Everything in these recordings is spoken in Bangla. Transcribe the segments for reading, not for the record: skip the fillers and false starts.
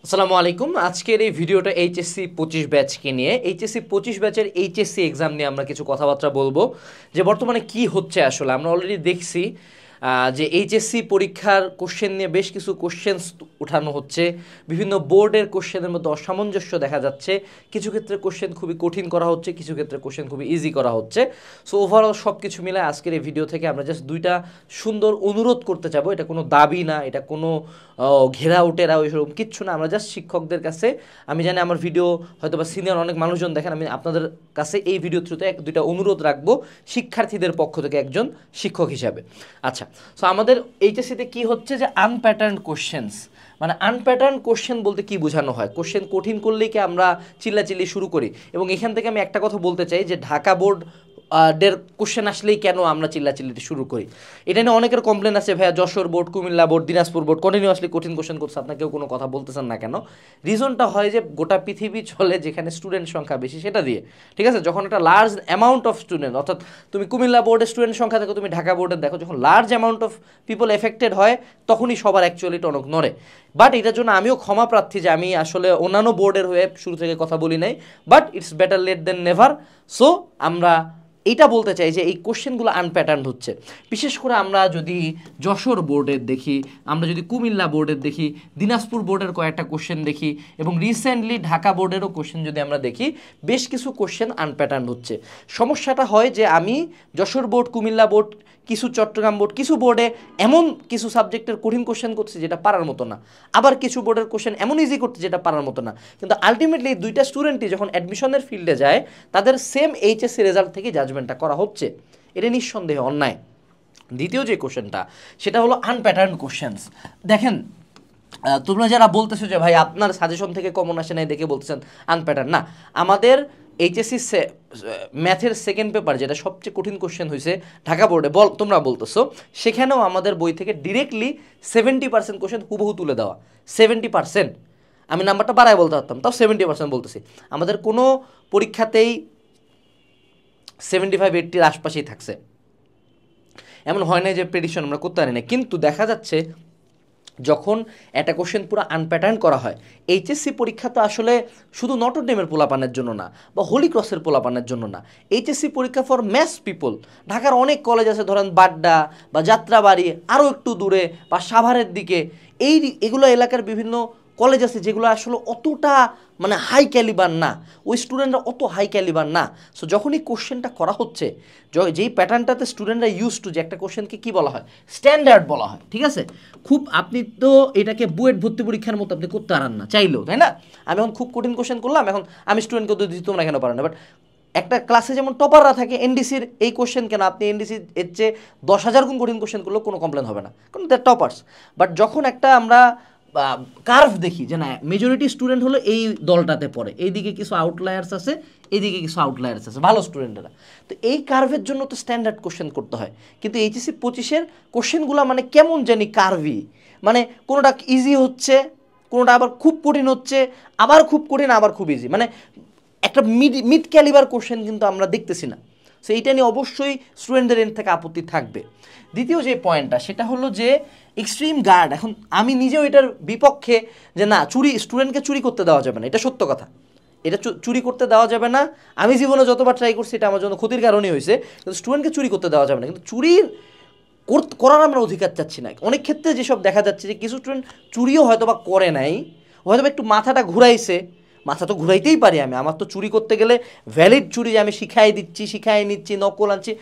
আসসালামু আলাইকুম। আজকের এই ভিডিওটা এইচএসসি 25 ব্যাচকে নিয়ে। এইচএসসি 25 ব্যাচের এইচএসসি এক্সাম নিয়ে আমরা কিছু কথাবার্তা বলবো যে বর্তমানে কি হচ্ছে। আসলে আমরা অলরেডি দেখছি যে এইচএসসি পরীক্ষার কোশ্চেন নিয়ে বেশ কিছু কোশ্চেন্স উঠানো হচ্ছে। বিভিন্ন বোর্ডের কোশ্চেনের মধ্যে অসামঞ্জস্য দেখা যাচ্ছে। কিছু ক্ষেত্রে কোশ্চেন খুবই কঠিন করা হচ্ছে, কিছু ক্ষেত্রে কোশ্চেন খুবই ইজি করা হচ্ছে। সো ওভারঅল সব কিছু মিলে আজকের এই ভিডিও থেকে আমরা জাস্ট দুইটা সুন্দর অনুরোধ করতে চাবো। এটা কোনো দাবি না, এটা কোনো ঘেরাও টেরাও এসব কিচ্ছু না। আমরা জাস্ট শিক্ষকদের কাছে, আমি জানি আমার ভিডিও হয়তো বা সিনিয়র অনেক মানুষজন দেখেন, আমি আপনাদের কাছে এই ভিডিও থ্রুতে দুইটা অনুরোধ রাখবো শিক্ষার্থীদের পক্ষ থেকে একজন শিক্ষক হিসাবে। আচ্ছা, সো আমাদের এইচএসসিতে কি হচ্ছে যে আনপ্যাটার্ন কোশ্চেন্স, মানে আনপ্যাটার্ন কোশ্চেন বলতে কি বোঝানো হয়? কোশ্চেন কঠিন করলেই কি আমরা চিল্লাচিল্লি শুরু করি? এবং এখান থেকে আমি একটা কথা বলতে চাই যে ঢাকা বোর্ড ডের কোশ্চেন আসলেই কেন আমরা চিল্লাচিল্লিতে শুরু করি। এটা নিয়ে অনেকের কমপ্লেন আছে, ভাইয়া Jessore board, Comilla board, Dinajpur board continuously কঠিন কোশ্চেন করছে, আপনার কেউ কোনো কথা বলতেছেন না কেন? রিজনটা হয় যে গোটা পৃথিবী চলে যেখানে স্টুডেন্ট সংখ্যা বেশি সেটা দিয়ে, ঠিক আছে? যখন একটা লার্জ অ্যামাউন্ট অফ স্টুডেন্ট, অর্থাৎ তুমি কুমিল্লা বোর্ডের স্টুডেন্ট সংখ্যা দেখো, তুমি ঢাকা বোর্ডের দেখো, যখন large amount of people affected হয় তখনই সবার অ্যাকচুয়ালি টনক নড়ে। বাট এটার জন্য আমিও ক্ষমা প্রার্থী যে আমি আসলে অন্যান্য বোর্ডের হয়ে শুরু থেকে কথা বলি নাই, but it's better late than never. So আমরা এইটা বলতে চাই যে এই কোশ্চেনগুলো আনপ্যাটার্ন হচ্ছে। বিশেষ করে আমরা যদি যশোর বোর্ডের দেখি, আমরা যদি কুমিল্লা বোর্ডের দেখি, দিনাজপুর বোর্ডের কয়েকটা কোশ্চেন দেখি, এবং রিসেন্টলি ঢাকা বোর্ডেরও কোশ্চেন যদি আমরা দেখি, বেশ কিছু কোশ্চেন আনপ্যাটার্ন হচ্ছে। সমস্যাটা হয় যে আমি যশোর বোর্ড, কুমিল্লা বোর্ড, কিছু চট্টগ্রাম বোর্ড, কিছু বোর্ডে এমন কিছু সাবজেক্টের কঠিন কোশ্চেন করছে যেটা পারার মতো না, আবার কিছু বোর্ডের কোশ্চেন এমন ইজি করছে যেটা পারার মতো না। কিন্তু আলটিমেটলি দুইটা স্টুডেন্টই যখন অ্যাডমিশনের ফিল্ডে যায় তাদের সেম এইচএসসি রেজাল্ট থেকে জাজমেন্টটা করা হচ্ছে, এটা নিঃসন্দেহে অন্যায়। দ্বিতীয় যে কোশ্চেনটা সেটা হলো আনপ্যাটার্ন কোশ্চেন্স। দেখেন, তোমরা যারা বলতেছো যে ভাই আপনার সাজেশন থেকে কমন আসে নাই দেখে বলতেছেন আনপ্যাটার্ন, না, আমাদের এইচএসসি ম্যাথের সেকেন্ড পেপার যেটা সবচেয়ে কঠিন কোশ্চেন হয়েছে ঢাকা বোর্ডে, তোমরা বলতেছো, সেখানেও আমাদের বই থেকে ডিরেক্টলি 70% কোশ্চেন হুবহু তুলে দেওয়া। 70%, আমি নাম্বারটা বাড়ায় বলতে পারতাম, তাও 70% বলতেছি। আমাদের কোনো পরীক্ষাতেই 75-80-র আশপাশেই থাকছে। এমন হয় না যে প্রেডিকশন আমরা করতে পারি না, কিন্তু দেখা যাচ্ছে যখন একটা কোশ্চেন পুরো আনপ্যাটার্ন করা হয়। এইচএসসি পরীক্ষা তো আসলে শুধু নটরডেমের পোলাপানের জন্য না, বা হোলি ক্রসের পোলাপানের জন্য না। এইচএসসি পরীক্ষা ফর ম্যাস পিপল। ঢাকার অনেক কলেজ আছে, ধরেন বাড্ডা বা যাত্রাবাড়ি, আরও একটু দূরে বা সাভারের দিকে, এগুলো এলাকার বিভিন্ন কলেজ আছে যেগুলো আসলে অতটা মানে হাই ক্যালিবার না, ওই স্টুডেন্টরা অত হাই ক্যালিবার না। সো যখনই কোশ্চেনটা করা হচ্ছে, যেই প্যাটার্নটাতে স্টুডেন্টরা ইউজ টু, যে একটা কোশ্চেনকে কী বলা হয়, স্ট্যান্ডার্ড বলা হয়, ঠিক আছে? খুব আপনি তো এটাকে বুয়েট ভর্তি পরীক্ষার মতো আপনি করতে পারেন না চাইলেও, তাই না? আমি এখন খুব কঠিন কোশ্চেন করলাম, এখন আমি স্টুডেন্টকে তো দিতে, তোমরা কেন পারেন না? বাট একটা ক্লাসে যেমন টপাররা থাকে, এনডিসির এই কোশ্চেন কেন, আপনি এনডিসির এর চেয়ে 10,000 গুণ কঠিন কোশ্চেন করলেও কোনো কমপ্লেন হবে না, কারণ দ্যার টপার্স। বাট যখন একটা আমরা কার্ভ দেখি যে না, মেজরিটি স্টুডেন্ট হলো এই দলটাতে পড়ে, এইদিকে কিছু আউটলায়ার্স আছে, এইদিকে কিছু আউটলায়ার্স আছে, ভালো স্টুডেন্টরা, তো এই কার্ভের জন্য তো স্ট্যান্ডার্ড কোশ্চেন করতে হয়। কিন্তু এইচএসসি 25-এর কোশ্চেনগুলো মানে কেমন জানি কার্ভি, মানে কোনোটা ইজি হচ্ছে, কোনোটা আবার খুব কঠিন হচ্ছে, আবার খুব কঠিন, আবার খুব ইজি, মানে একটা মিড ক্যালিবার কোশ্চেন কিন্তু আমরা দেখতেছি না। সো এইটা নিয়ে অবশ্যই স্টুডেন্টদের এন্ড থেকে আপত্তি থাকবে। দ্বিতীয় যে পয়েন্টটা সেটা হলো যে এক্সট্রিম গার্ড। এখন আমি নিজেও এটার বিপক্ষে যে না, স্টুডেন্টকে চুরি করতে দেওয়া যাবে না, এটা সত্য কথা, এটা চুরি করতে দেওয়া যাবে না। আমি জীবনে যতবার ট্রাই করছি এটা আমার জন্য ক্ষতির কারণই হয়েছে, কিন্তু স্টুডেন্টকে চুরি করতে দেওয়া যাবে না। কিন্তু চুরির করার আমরা অধিকার চাচ্ছি না। অনেক ক্ষেত্রে যেসব দেখা যাচ্ছে যে কিছু স্টুডেন্ট চুরিও হয়তো বা করে নাই, হয়তো বা একটু মাথাটা ঘুরাইছে, মাথা তো ঘুরাইতেই পারি আমি, আমার তো চুরি করতে গেলে ভ্যালিড চুরি যে আমি শিখাই দিচ্ছি, শিখাই নিচ্ছি, নকল আনছি,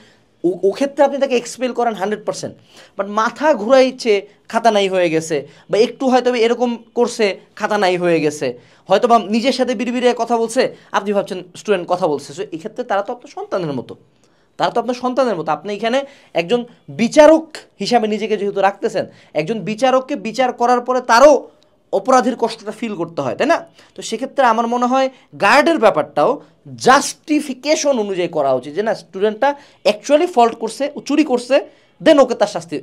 ও ক্ষেত্রে আপনি তাকে এক্সপেল করেন 100%। বাট মাথা ঘুরাইছে, খাতা নাই হয়ে গেছে, বা একটু হয়তো এরকম করছে, খাতা নাই হয়ে গেছে, হয়তো বা নিজের সাথে বিড়বিড়ে কথা বলছে, আপনি ভাবছেন স্টুডেন্ট কথা বলছে। সো এক্ষেত্রে তারা তো আপনার সন্তানের মতো, আপনি এখানে একজন বিচারক হিসাবে নিজেকে যেহেতু রাখতেছেন, একজন বিচারককে বিচার করার পরে তারও অপরাধীর কষ্টটা ফিল করতে হয়, তাই না? তো সেক্ষেত্রে আমার মনে হয় গার্ডের ব্যাপারটাও জাস্টিফিকেশন অনুযায়ী করা উচিত, যে না, স্টুডেন্টটা অ্যাকচুয়ালি ফল্ট করছে, চুরি করছে, দেন ওকে তার শাস্তি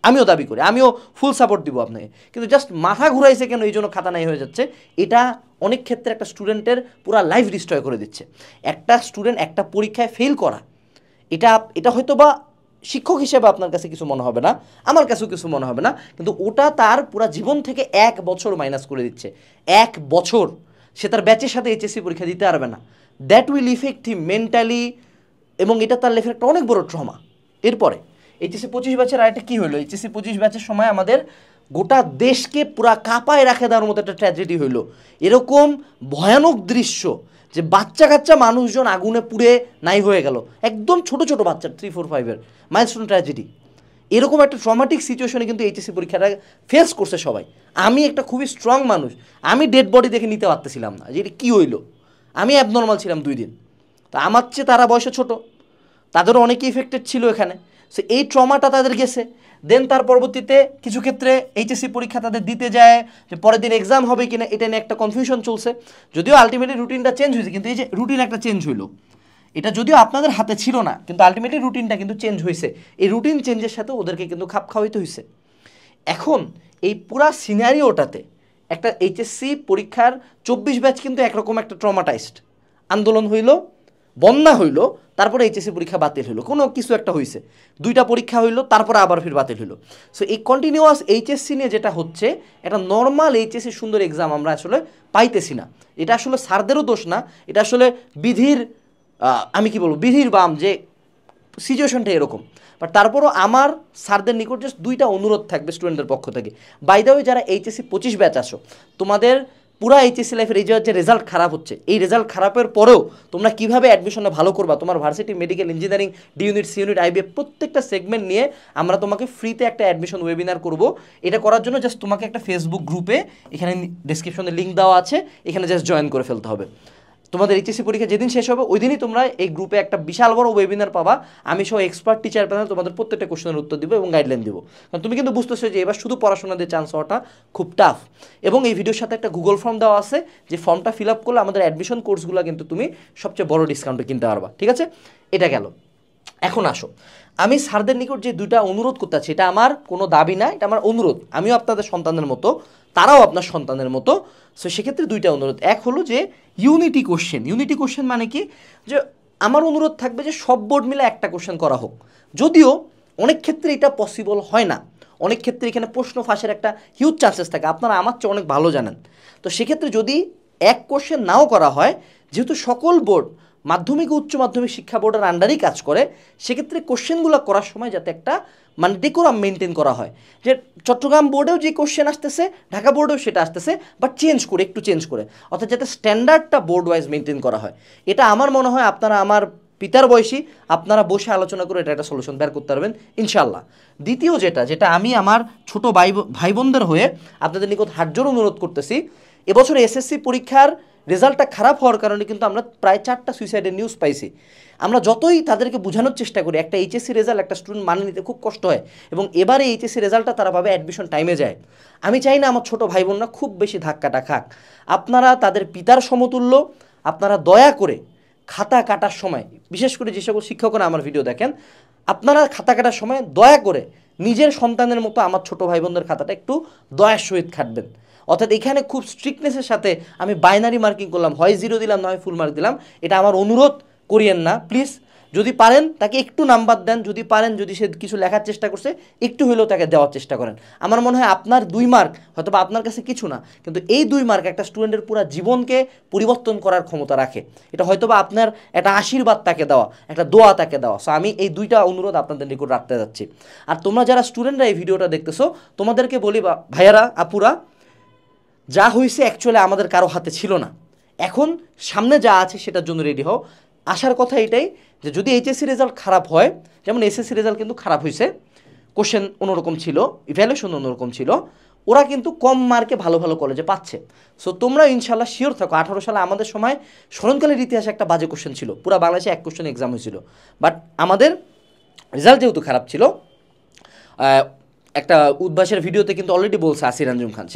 আমিও দাবি করি, আমিও ফুল সাপোর্ট দিব আপনাকে। কিন্তু জাস্ট মাথা ঘুরাইছে কেন, এই জন্য খাতা নাই হয়ে যাচ্ছে, এটা অনেক ক্ষেত্রে একটা স্টুডেন্টের পুরো লাইফ ডিস্ট্রয় করে দিচ্ছে। একটা স্টুডেন্ট একটা পরীক্ষায় ফেল করা, এটা হয়তো বা শিক্ষক হিসেবে আপনার কাছে কিছু মনে হবে না, আমার কাছেও কিছু মনে হবে না, কিন্তু ওটা তার পুরো জীবন থেকে 1 বছর মাইনাস করে দিচ্ছে। 1 বছর সে তার ব্যাচের সাথে এইচএসসি পরীক্ষা দিতে পারবে না। That will effect him mentally, এবং এটা তার লাইফের একটা অনেক বড় ট্রমা। এরপরে এইচএসসি 25 ব্যাচের আরেকটা কী হলো, এইচএসসি 25 ব্যাচের সময় আমাদের গোটা দেশকে পুরা কাঁপায় রাখে দেওয়ার মতো একটা ট্র্যাজেডি হইলো। এরকম ভয়ানক দৃশ্য যে বাচ্চা কাচ্চা মানুষজন আগুনে পুড়ে নাই হয়ে গেল, একদম ছোট ছোট বাচ্চা 3, 4, 5-এর মাইলস্টোন ট্র্যাজেডি। এরকম একটা ট্রমাটিক সিচুয়েশনে কিন্তু এইচএসসি পরীক্ষাটা ফেস করছে সবাই। আমি একটা খুবই স্ট্রং মানুষ, আমি ডেড বডি দেখে নিতে পারতেছিলাম না যে এটা কী হইলো। আমি অ্যাবনর্মাল ছিলাম 2 দিন। তো আমার চেয়ে তারা বয়সে ছোট, তাদেরও অনেকে ইফেক্টেড ছিল এখানে। সো এই ট্রমাটা তাদের গেছে। দেন তার পরবর্তীতে কিছু ক্ষেত্রে এইচএসসি পরীক্ষা তাদের দিতে যায় যে পরের দিন এক্সাম হবে কিনা, এটা নিয়ে একটা কনফিউশন চলছে। যদিও আলটিমেটলি রুটিনটা চেঞ্জ হয়েছে, কিন্তু এই যে রুটিন একটা চেঞ্জ হইলো, এটা যদিও আপনাদের হাতে ছিল না, কিন্তু আলটিমেটলি রুটিনটা কিন্তু চেঞ্জ হয়েছে। এই রুটিন চেঞ্জের সাথে ওদেরকে কিন্তু খাপ খাওয়াইতে হয়েছে। এখন এই পুরা সিনারিওটাতে একটা এইচএসসি পরীক্ষার 24 ব্যাচ কিন্তু একরকম একটা ট্রমাটাইজড। আন্দোলন হইল, বন্যা হইল, তারপরে এইচএসসি পরীক্ষা বাতিল হইলো, কোনো কিছু একটা হয়েছে, 2টা পরীক্ষা হইলো, তারপরে আবার ফির বাতিল হইলো। সো এই কন্টিনিউয়াস এইচএসসি নিয়ে যেটা হচ্ছে, এটা নর্মাল এইচএসসি সুন্দর এক্সাম আমরা আসলে পাইতেছি না। এটা আসলে স্যারদেরও দোষ না, এটা আসলে বিধির, আমি কি বলবো, বিধির বাম যে সিচুয়েশনটা এরকম। বাট তারপরও আমার স্যারদের নিকট জাস্ট 2টা অনুরোধ থাকবে স্টুডেন্টদের পক্ষ থেকে। বাই দ্য ওয়ে, যারা এইচএসসি 25 ব্যাচ আসো, তোমাদের পুরা এইচএসসি লাইফের এই যে রেজাল্ট খারাপ হচ্ছে, এই রেজাল্ট খারাপের পরেও তোমরা কীভাবে অ্যাডমিশনে ভালো করবা, তোমার varsity, medical, engineering, D unit, C unit, IBF প্রত্যেকটা সেগমেন্ট নিয়ে আমরা তোমাকে ফ্রিতে একটা অ্যাডমিশন ওয়েবিনার করব। এটা করার জন্য জাস্ট তোমাকে একটা ফেসবুক গ্রুপে, এখানে ডেসক্রিপশনে লিঙ্ক দেওয়া আছে, এখানে জাস্ট জয়েন করে ফেলতে হবে। তোমাদের এইচএসসি পরীক্ষা যেদিন শেষ হবে ওই দিনই তোমরা এই গ্রুপে একটা বিশাল বড় ওয়েবিনার পাবা। আমি সহ এক্সপার্ট টিচার প্যানেল তোমাদের প্রত্যেকটা কোশ্চেনের উত্তর দিব এবং গাইডলাইন দিব। কারণ তুমি কিন্তু বুঝতেছো যে এবার শুধু পড়াশোনা দিয়ে চান্স হওয়াটা খুব টাফ। এবং এই ভিডিওর সাথে একটা গুগল ফর্ম দেওয়া আছে, যে ফর্মটা ফিল আপ করলে আমাদের অ্যাডমিশন কোর্সগুলো কিন্তু তুমি সবচেয়ে বড় ডিসকাউন্টে কিনতে পারবা। ঠিক আছে, এটা গেল। এখন আসো, আমি স্যারদের নিকট যে 2টা অনুরোধ করতে আছি, এটা আমার কোনো দাবি না, এটা আমার অনুরোধ। আমিও আপনাদের সন্তানের মতো, তারাও আপনার সন্তানের মতো। সো সেক্ষেত্রে 2টা অনুরোধ। এক হলো যে ইউনিটি কোশ্চেন। ইউনিটি কোশ্চেন মানে কি, যে আমার অনুরোধ থাকবে যে সব বোর্ড মিলে একটা কোশ্চেন করা হোক। যদিও অনেক ক্ষেত্রে এটা পসিবল হয় না, অনেক ক্ষেত্রে এখানে প্রশ্ন ফাঁসের একটা হিউজ চান্সেস থাকে, আপনারা আমার চেয়ে অনেক ভালো জানেন। তো সেক্ষেত্রে যদি এক কোশ্চেন নাও করা হয়, যেহেতু সকল বোর্ড মাধ্যমিক ও উচ্চ মাধ্যমিক শিক্ষা বোর্ডের আন্ডারেই কাজ করে, সেক্ষেত্রে কোশ্চেনগুলো করার সময় যাতে একটা মানে ডেকোরাম মেনটেন করা হয়, যে চট্টগ্রাম বোর্ডেও যে কোশ্চেন আসতেছে ঢাকা বোর্ডেও সেটা আসতেছে, বাট চেঞ্জ করে, একটু চেঞ্জ করে, অর্থাৎ যাতে স্ট্যান্ডার্ডটা বোর্ড ওয়াইজ মেনটেন করা হয়। এটা আমার মনে হয় আপনারা আমার পিতার বয়সী, আপনারা বসে আলোচনা করে এটা একটা সলিউশন বের করতে পারবেন ইনশাল্লাহ। দ্বিতীয় যেটা আমি আমার ছোটো ভাই বোনদের হয়ে আপনাদের নিকট হাতজোড় অনুরোধ করতেছি, এবছর এসএসসি পরীক্ষার রেজাল্টটা খারাপ হওয়ার কারণে কিন্তু আমরা প্রায় 4টা সুইসাইডের নিউজ পাইছি। আমরা যতই তাদেরকে বোঝানোর চেষ্টা করি, একটা এইচএসসি রেজাল্ট একটা স্টুডেন্ট মানে নিতে খুব কষ্ট হয়, এবং এবারে এইচএসসি রেজাল্টটা তারা পাবে অ্যাডমিশন টাইমে যায়। আমি চাই না আমার ছোটো ভাই বোনরা খুব বেশি ধাক্কাটা খাক। আপনারা তাদের পিতার সমতুল্য, আপনারা দয়া করে খাতা কাটার সময়, বিশেষ করে যে সকল শিক্ষকরা আমার ভিডিও দেখেন, আপনারা খাতা কাটার সময় দয়া করে নিজের সন্তানের মতো আমার ছোটো ভাই বোনদের খাতাটা একটু দয়ার সহিত খাটবেন। অর্থাৎ এখানে খুব স্ট্রিক্টনেসের সাথে আমি বাইনারি মার্কিং করলাম, হয় 0 দিলাম, না হয় ফুল মার্ক দিলাম, এটা আমার অনুরোধ করিয়েন না প্লিজ। যদি পারেন তাকে একটু নাম্বার দেন, যদি পারেন, যদি সে কিছু লেখার চেষ্টা করছে একটু হলেও তাকে দেওয়ার চেষ্টা করেন। আমার মনে হয় আপনার 2 মার্ক হয়তো বা আপনার কাছে কিছু না, কিন্তু এই 2 মার্ক একটা স্টুডেন্টের পুরো জীবনকে পরিবর্তন করার ক্ষমতা রাখে। এটা হয়তো বা আপনার একটা আশীর্বাদ তাকে দেওয়া, একটা দোয়া তাকে দেওয়া। সো আমি এই 2টা অনুরোধ আপনাদের নিকট রাখতে যাচ্ছি। আর তোমরা যারা স্টুডেন্টরা এই ভিডিওটা দেখতেছো, তোমাদেরকে বলি, ভাইয়ারা, আপুরা, যা হয়েছে অ্যাকচুয়ালি আমাদের কারো হাতে ছিল না। এখন সামনে যা আছে সেটার জন্য রেডি হও। আসার কথা এটাই যে যদি এইচএসসি রেজাল্ট খারাপ হয়, যেমন এসএসসি রেজাল্ট কিন্তু খারাপ হয়েছে, কোশ্চেন অন্যরকম ছিল, ইভ্যালুয়েশন অন্যরকম ছিল, ওরা কিন্তু কম মার্কে ভালো ভালো কলেজে পাচ্ছে। সো তোমরা ইনশাল্লাহ শিওর থাকো, 18 সালে আমাদের সময় স্মরণকালের ইতিহাসে একটা বাজে কোশ্চেন ছিল, পুরো বাংলাদেশে 1 কোশ্চেন এক্সাম হয়েছিল, বাট আমাদের রেজাল্ট যেহেতু খারাপ ছিল, একটা উদ্ভাসের ভিডিওতে কিন্তু অলরেডি বলছে আসির আঞ্জুম খান,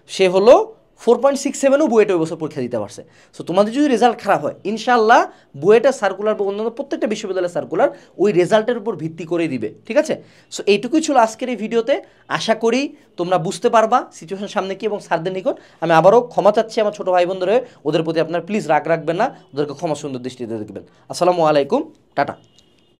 সে হলো 4.67ও বুয়েটে ওই বছর পরীক্ষা দিতে পারছে। সো তোমাদের যদি রেজাল্ট খারাপ হয়, ইনশাআল্লাহ বুয়েটের সার্কুলার বা অন্যান্য প্রত্যেকটা বিশ্ববিদ্যালয়ের সার্কুলার ওই রেজাল্টের উপর ভিত্তি করেই দিবে। ঠিক আছে, সো এইটুকুই ছিল আজকের এই ভিডিওতে। আশা করি তোমরা বুঝতে পারবা সিচুয়েশন সামনে কি, এবং স্যারদের নিকট আমি আবারও ক্ষমা চাচ্ছি আমার ছোটো ভাই বোনদের হয়ে। ওদের প্রতি আপনার প্লিজ রাগ রাখবেন না, ওদেরকে ক্ষমা সুন্দর দৃষ্টিতে দেখবেন। আসসালামু আলাইকুম, টাটা।